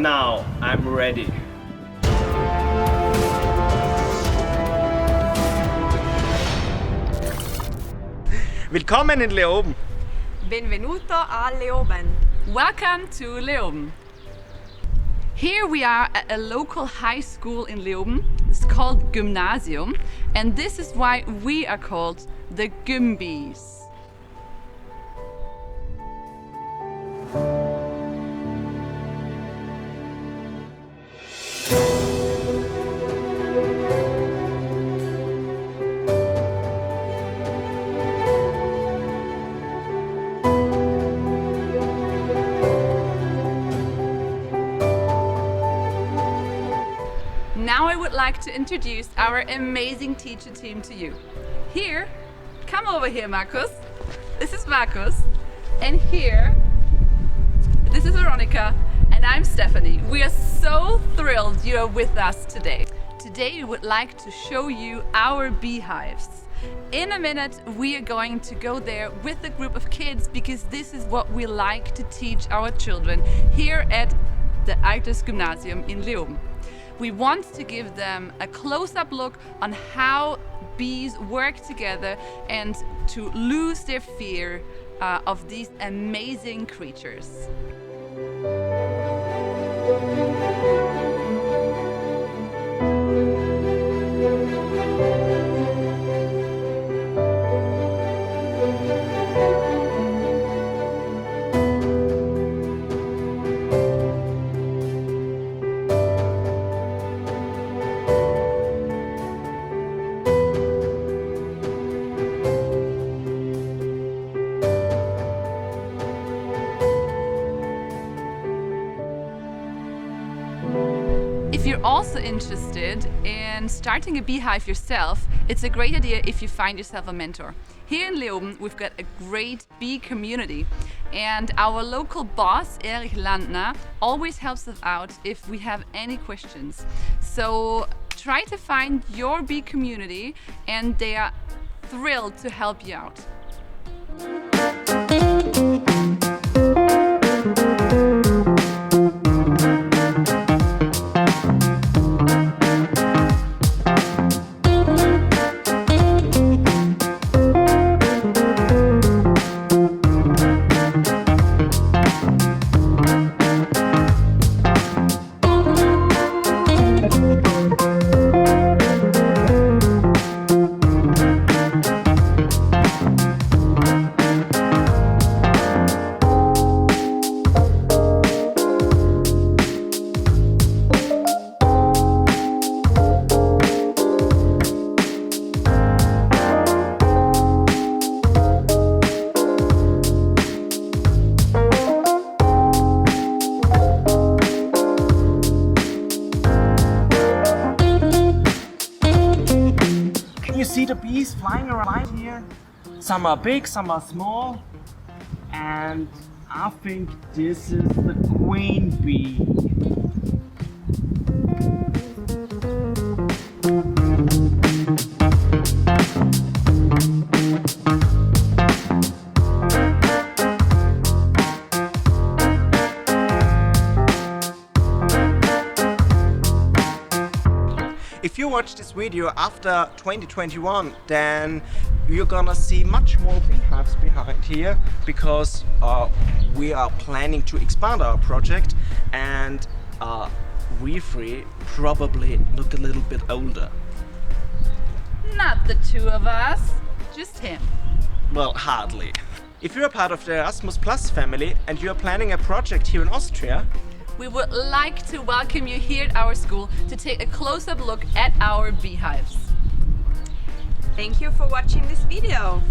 Now I'm ready. Willkommen in Leoben. Benvenuto a Leoben. Welcome to Leoben. Here we are at a local high school in Leoben. It's called Gymnasium, and this is why we are called the Gymbees. Now I would like to introduce our amazing teacher team to you. Here, come over here, Markus. This is Markus. And here, this is Vernika. And I'm Stefanie. We are so thrilled you are with us today. Today we would like to show you our beehives. In a minute, we are going to go there with a group of kids because this is what we like to teach our children here at the Altes Gymnasium in Leoben. We want to give them a close-up look on how bees work together and to lose their fear of these amazing creatures. If you're also interested in starting a beehive yourself, it's a great idea if you find yourself a mentor. Here in Leoben, we've got a great bee community, and our local boss, Erich Landner, always helps us out if we have any questions. So try to find your bee community, and they are thrilled to help you out. See the bees flying around here. Some are big, some are small, and I think this is the queen bee. If you watch this video after 2021, then you're gonna see much more beehives behind here because we are planning to expand our project, and we three probably look a little bit older. Not the two of us, just him. Well, hardly. If you're a part of the Erasmus Plus family and you're planning a project here in Austria, we would like to welcome you here at our school to take a close-up look at our beehives. Thank you for watching this video.